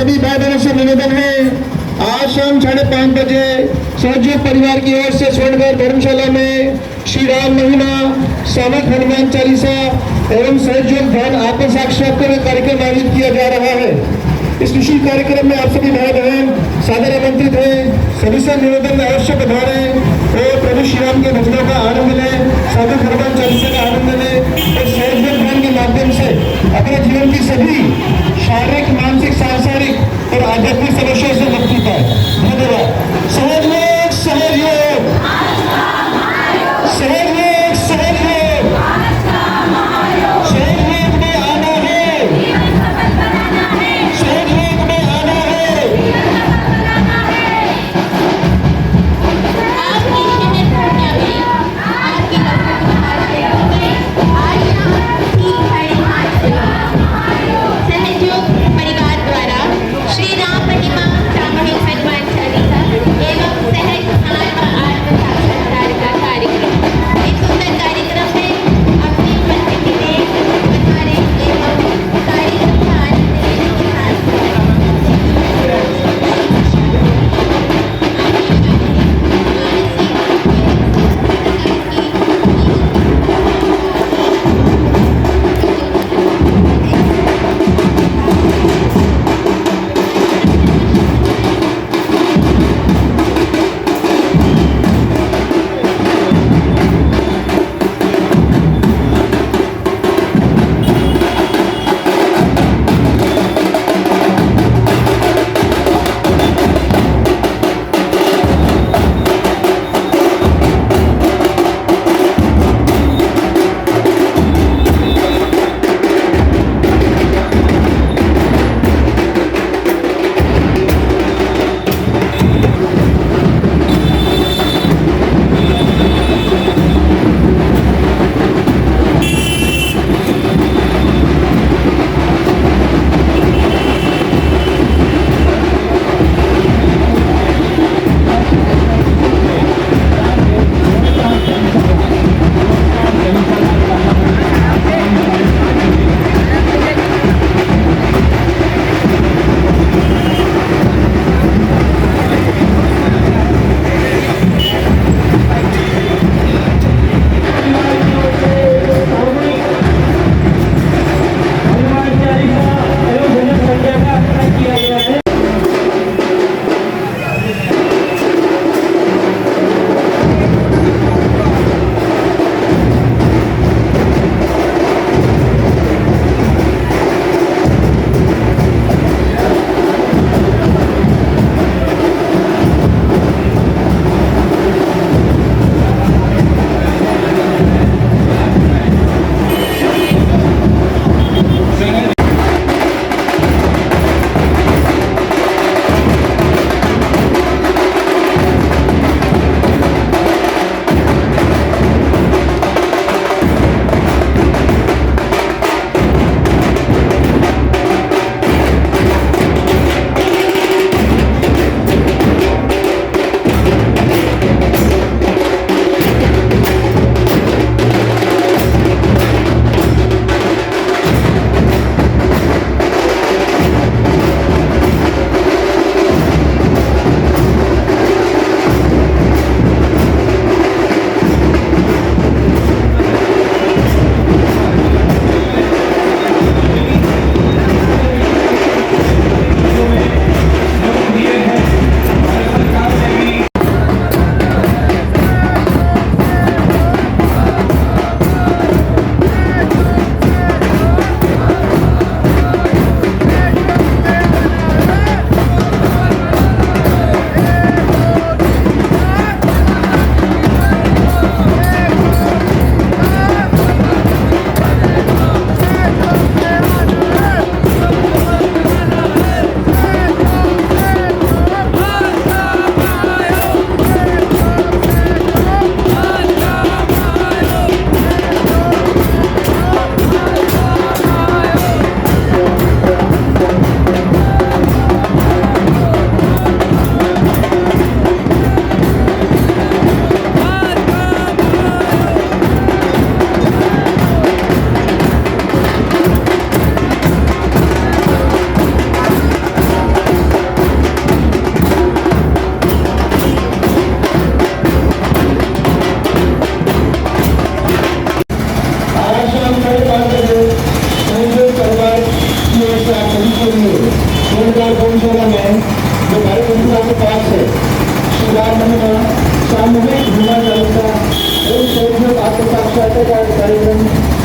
सभी भाई बहनों से निवेदन है, आज शाम 5:30 बजे सहयोग परिवार की ओर से स्वर्णगर धर्मशाला में श्री राम महिमा, सामूहिक हनुमान चालीसा एवं सहयोग ध्यान आत्म साक्षात्कार कार्यक्रम आयोजित किया जा रहा है। इस विशेष कार्यक्रम में आप सभी भाई बहन सादर आमंत्रित हैं। सभी से निवेदन में अवश्य पधारें और प्रभु श्री राम के भजनों का आनंद लें, सामूहिक हनुमान चालीसा का आनंद लें और सहयोग ध्यान के माध्यम से अपने जीवन की सभी शारीरिक, मानसिक, सांसारिक और आध्यात्मिक समस्याओं से मुक्ति पाए। धन्यवाद। सहयोग सहयोग सहयोग सहयोग सहयोग में आना है, सहयोग में आना है। आपकी शहर में आपकी आज यहाँ ठीक खड़े सहयोग परिवार द्वारा श्री राम महिमा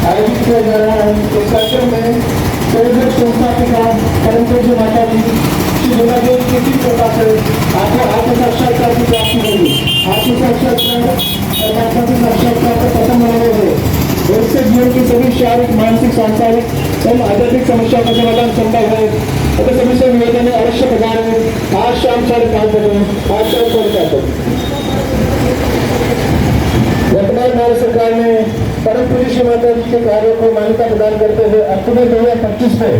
आयोजित किया जा रहा है। इस कार्यक्रम में संयोजक संस्थापिका परम पूज्य माता जी श्री दुर्गादेव की कृपा से आपको आत्म साक्षात्कार की प्राप्ति होगी। आत्म साक्षात्कार परमात्मा के साक्षात्कार का प्रथम अनुभव है। इससे जीवन की सभी शारीरिक, मानसिक, सांसारिक एवं आध्यात्मिक समस्याओं का समाधान संभव है। अगर सभी से निवेदन है, अवश्य पधारें। आज शाम 5:30 बजे, आज शाम 5:30 बजे। वर्तमान भारत सरकार ने परम पूज्य श्री माता जी के कार्यों को मान्यता प्रदान करते हुए अक्टूबर 2025 में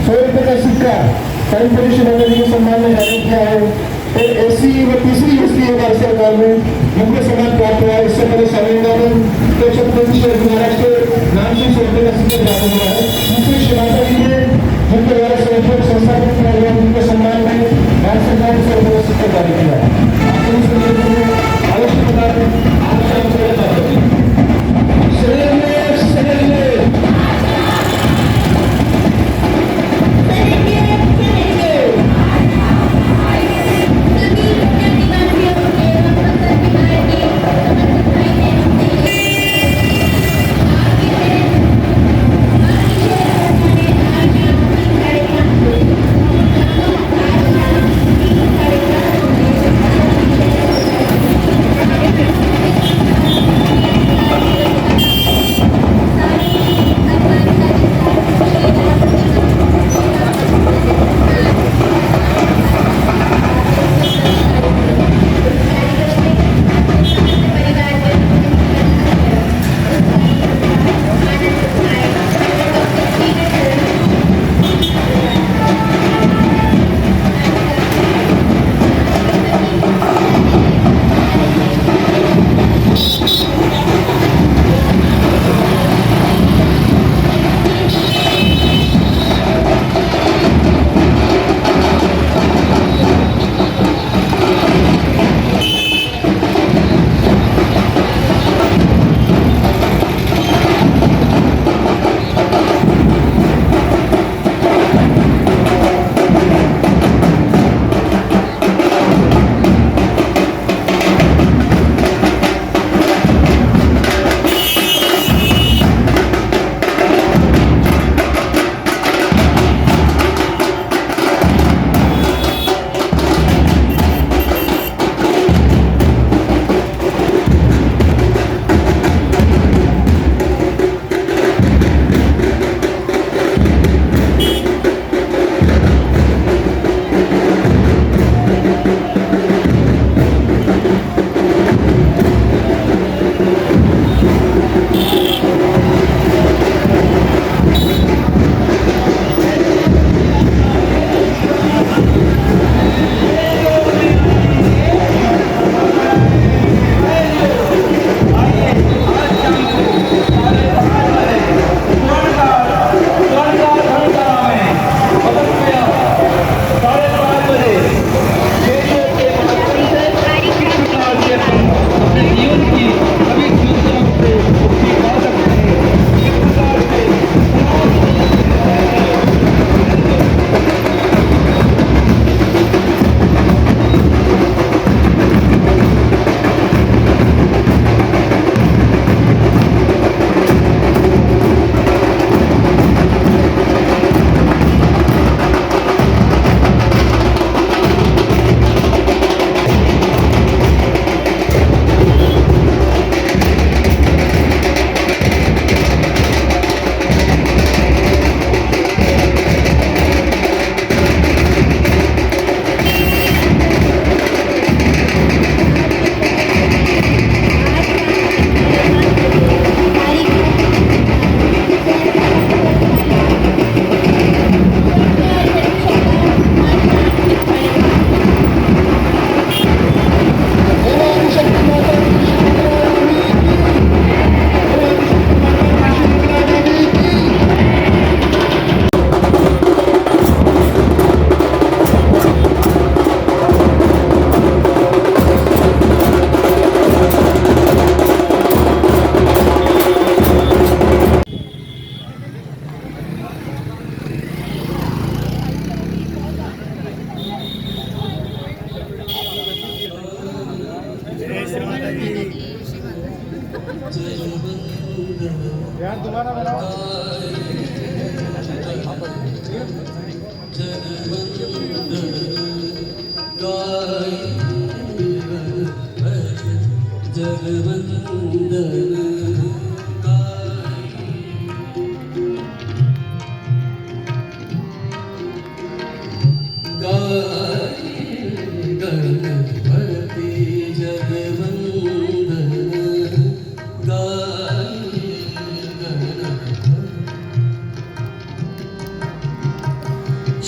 100 रुपये का सिक्का परम पूज्य श्री माता जी के सम्मान में जारी किया है। और ऐसी व तीसरी हस्ती है भारत सरकार में जिनको सम्मान प्राप्त हुआ है। इससे पहले स्वामीनारायण के छत्रपति शिवाजी महाराज के नाम से 100 रुपये का सिक्का प्राप्त हुआ है। दूसरी श्री माता जी ने जिनके द्वारा संयोजक संस्थापित किया गया उनके सम्मान में भारत सरकार ने 100 रुपये का सिक्का जारी किया है। अवश्य बता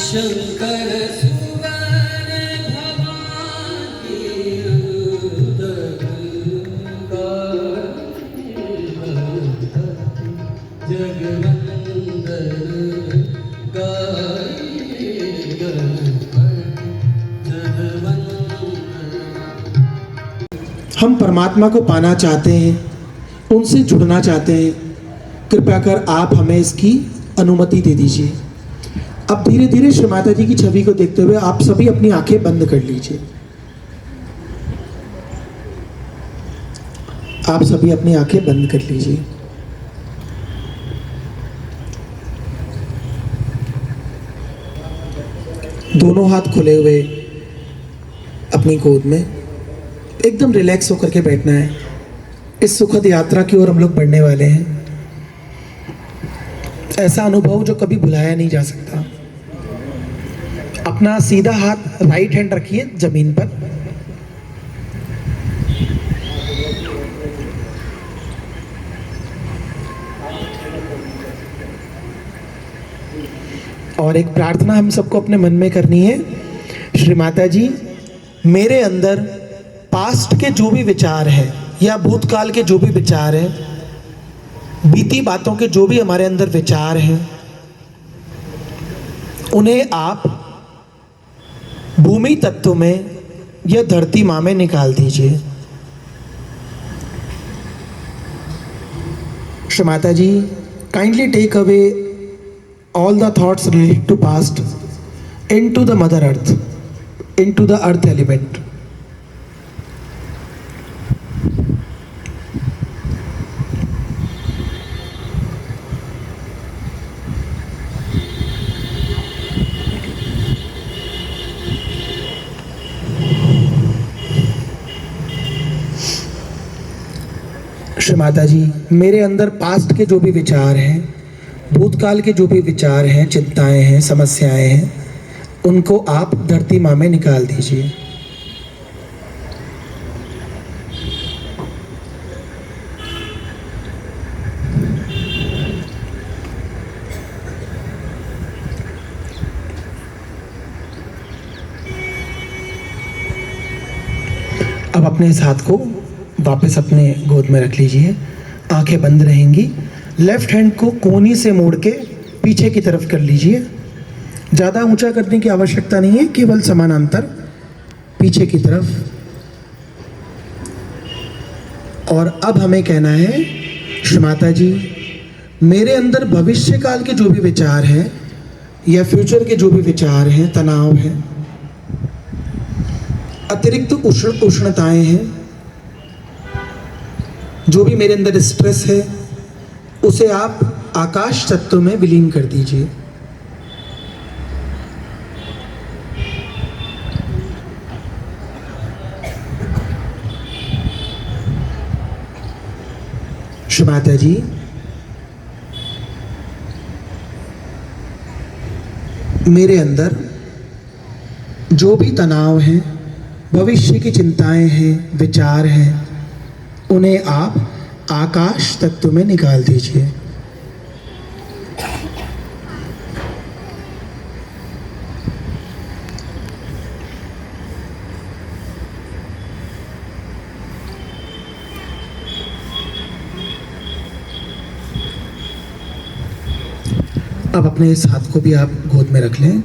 शंकर सुवन भवानी उदर जगवंदन हम परमात्मा को पाना चाहते हैं, उनसे जुड़ना चाहते हैं। कृपया कर आप हमें इसकी अनुमति दे दीजिए। अब धीरे धीरे श्री माता जी की छवि को देखते हुए आप सभी अपनी आंखें बंद कर लीजिए। आप सभी अपनी आंखें बंद कर लीजिए। दोनों हाथ खुले हुए अपनी गोद में एकदम रिलैक्स होकर के बैठना है। इस सुखद यात्रा की ओर हम लोग बढ़ने वाले हैं। ऐसा अनुभव जो कभी भुलाया नहीं जा सकता। अपना सीधा हाथ राइट हैंड रखिए जमीन पर। और एक प्रार्थना हम सबको अपने मन में करनी है। श्री माता जी, मेरे अंदर पास्ट के जो भी विचार हैं या भूतकाल के जो भी विचार हैं, बीती बातों के जो भी हमारे अंदर विचार हैं, उन्हें आप भूमि तत्व में या धरती माँ में निकाल दीजिए। Shri Mata ji, kindly take away all the thoughts related to past into the mother earth, into the earth element. Shri Mata जी, मेरे अंदर पास्ट के जो भी विचार हैं, भूतकाल के जो भी विचार हैं, चिंताएं हैं, समस्याएं हैं, उनको आप धरती माँ में निकाल दीजिए। अब अपने इस हाथ को वापस अपने गोद में रख लीजिए। आंखें बंद रहेंगी। लेफ्ट हैंड को कोहनी से मोड़ के पीछे की तरफ कर लीजिए। ज़्यादा ऊंचा करने की आवश्यकता नहीं है, केवल समानांतर पीछे की तरफ। और अब हमें कहना है, श्री माता जी, मेरे अंदर भविष्य काल के जो भी विचार हैं या फ्यूचर के जो भी विचार हैं, तनाव है, अतिरिक्त उष्णताएं हैं, जो भी मेरे अंदर स्ट्रेस है, उसे आप आकाश तत्व में विलीन कर दीजिए। श्री माता जी, मेरे अंदर जो भी तनाव है, भविष्य की चिंताएं हैं, विचार हैं, उन्हें आप आकाश तत्व में निकाल दीजिए। अब अपने इस हाथ को भी आप गोद में रख लें।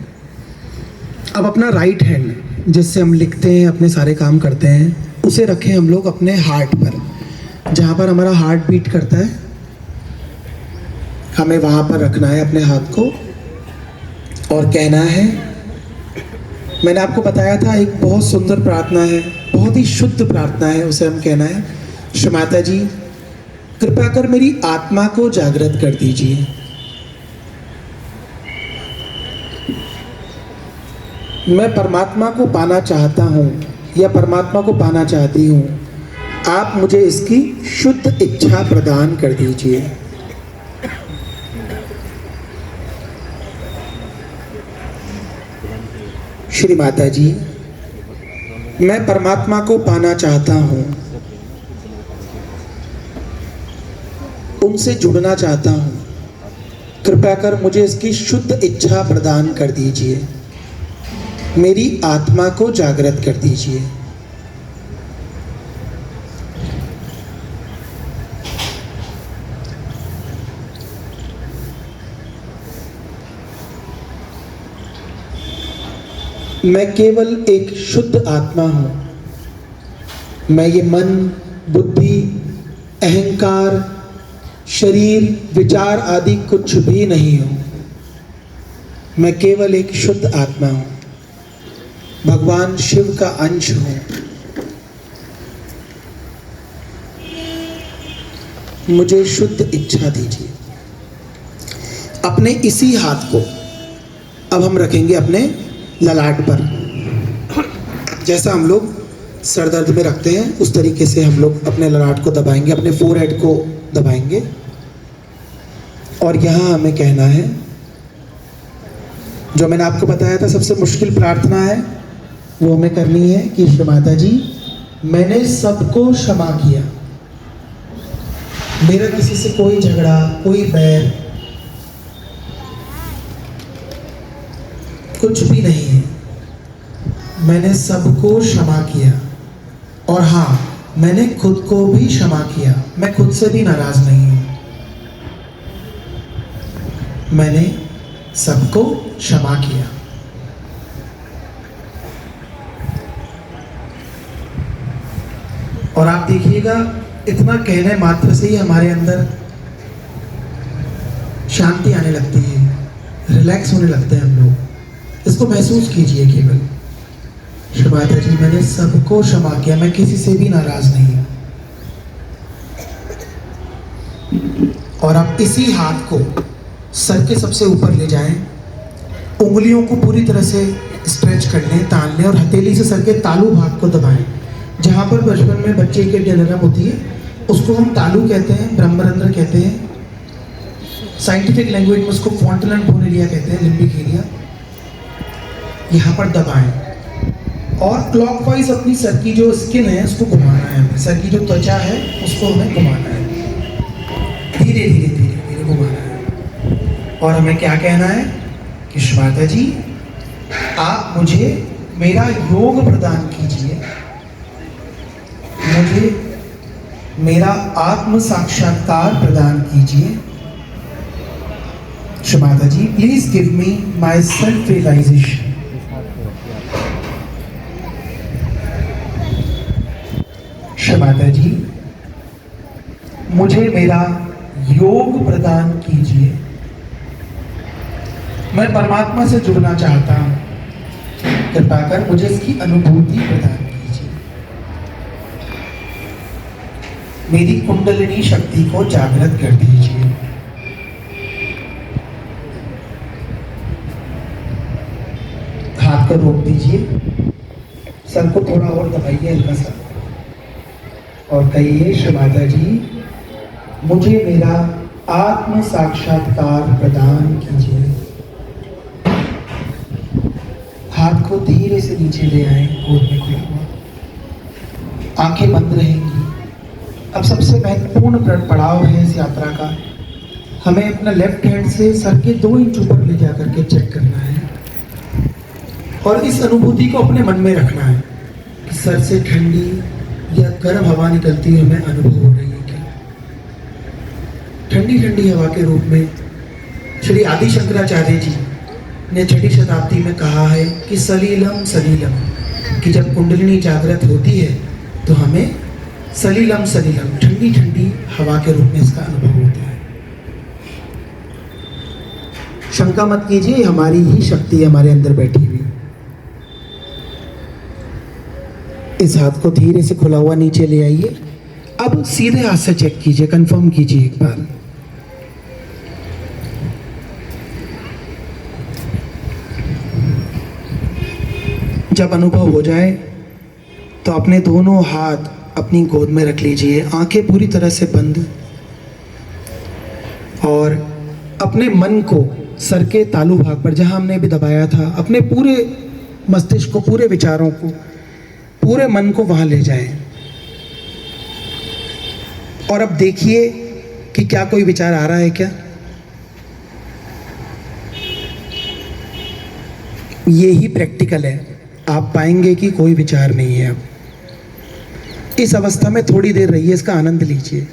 अब अपना राइट हैंड, जिससे हम लिखते हैं, अपने सारे काम करते हैं, उसे रखें हम लोग अपने हार्ट पर, जहाँ पर हमारा हार्ट बीट करता है। हमें वहाँ पर रखना है अपने हाथ को और कहना है, मैंने आपको बताया था एक बहुत सुंदर प्रार्थना है, बहुत ही शुद्ध प्रार्थना है, उसे हम कहना है, श्री माता जी, कृपया कर मेरी आत्मा को जागृत कर दीजिए। मैं परमात्मा को पाना चाहता हूँ या परमात्मा को पाना चाहती हूँ। आप मुझे इसकी शुद्ध इच्छा प्रदान कर दीजिए। श्री माता जी, मैं परमात्मा को पाना चाहता हूँ, उनसे जुड़ना चाहता हूँ। कृपया कर मुझे इसकी शुद्ध इच्छा प्रदान कर दीजिए। मेरी आत्मा को जागृत कर दीजिए। मैं केवल एक शुद्ध आत्मा हूं। मैं ये मन, बुद्धि, अहंकार, शरीर, विचार आदि कुछ भी नहीं हूं। मैं केवल एक शुद्ध आत्मा हूं। भगवान शिव का अंश हूं। मुझे शुद्ध इच्छा दीजिए। अपने इसी हाथ को अब हम रखेंगे अपने ललाट पर। जैसा हम लोग सर दर्द में रखते हैं उस तरीके से हम लोग अपने ललाट को दबाएंगे, अपने फोरहेड को दबाएंगे। और यहाँ हमें कहना है, जो मैंने आपको बताया था सबसे मुश्किल प्रार्थना है, वो हमें करनी है कि श्री माता जी, मैंने सबको क्षमा किया। मेरा किसी से कोई झगड़ा, कोई बैर कुछ भी नहीं है। मैंने सबको क्षमा किया। और हाँ, मैंने खुद को भी क्षमा किया। मैं खुद से भी नाराज नहीं हूं। मैंने सबको क्षमा किया। और आप देखिएगा, इतना कहने मात्र से ही हमारे अंदर शांति आने लगती है, रिलैक्स होने लगते हैं हम लोग। इसको महसूस कीजिए केवल। श्री माता जी, मैंने सबको क्षमा किया। मैं किसी से भी नाराज नहीं हूं। और आप इसी हाथ को सर के सबसे ऊपर ले जाएं, उंगलियों को पूरी तरह से स्ट्रेच कर लें, तान लें और हथेली से सर के तालू भाग को दबाएं। जहाँ पर बचपन में बच्चे की नरम होती है उसको हम तालू कहते हैं, ब्रह्मरंध्र कहते हैं। साइंटिफिक लैंग्वेज में उसको फॉन्टलन बोन एरिया कहते हैं, लिम्बिक एरिया। यहाँ पर दबाएं और क्लॉकवाइज अपनी सर की जो स्किन है उसको घुमाना है। हमें सर की जो त्वचा है उसको हमें घुमाना है, धीरे धीरे धीरे धीरे घुमाना है। और हमें क्या कहना है कि श्री माता जी, आप मुझे मेरा योग प्रदान कीजिए। मुझे मेरा आत्म साक्षात्कार प्रदान कीजिए। Shri Mata ji, please give me my self realization. Shri Mata ji, मुझे मेरा योग प्रदान कीजिए। मैं परमात्मा से जुड़ना चाहता हूं। कृपा कर मुझे इसकी अनुभूति प्रदान कीजिए। मेरी कुंडलिनी शक्ति को जागृत कर दीजिए। हाथ को रोक दीजिए, सर को थोड़ा और दबाइए हल्का सा और कहिए, श्री माता जी, मुझे मेरा आत्म साक्षात्कार प्रदान कीजिए। हाथ को धीरे से नीचे ले आए, गोद में खुला हुआ। आंखें बंद रहेंगी। अब सबसे महत्वपूर्ण पड़ाव है इस यात्रा का। हमें अपना लेफ्ट हैंड से सर के 2 इंच ऊपर ले जाकर के चेक करना है और इस अनुभूति को अपने मन में रखना है कि सर से ठंडी या गर्म हवा निकलती हुई हमें अनुभव हो रही है क्या। ठंडी ठंडी हवा के रूप में श्री आदि शंकराचार्य जी ने 6वीं शताब्दी में कहा है कि सलीलम सलीलम, कि जब कुंडलिनी जागृत होती है तो हमें सलीलम सलीलम, ठंडी ठंडी हवा के रूप में इसका अनुभव होता है। शंका मत कीजिए, हमारी ही शक्ति है हमारे अंदर बैठी हुई। इस हाथ को धीरे से खुला हुआ नीचे ले आइए। अब सीधे हाथ से चेक कीजिए, कंफर्म कीजिए एक बार। जब अनुभव हो जाए तो अपने दोनों हाथ अपनी गोद में रख लीजिए, आंखें पूरी तरह से बंद, और अपने मन को सर के तालू भाग पर जहां हमने भी दबाया था, अपने पूरे मस्तिष्क को, पूरे विचारों को, पूरे मन को वहां ले जाएं। और अब देखिए कि क्या कोई विचार आ रहा है क्या। ये ही प्रैक्टिकल है, आप पाएंगे कि कोई विचार नहीं है। अब इस अवस्था में थोड़ी देर रहिए, इसका आनंद लीजिए।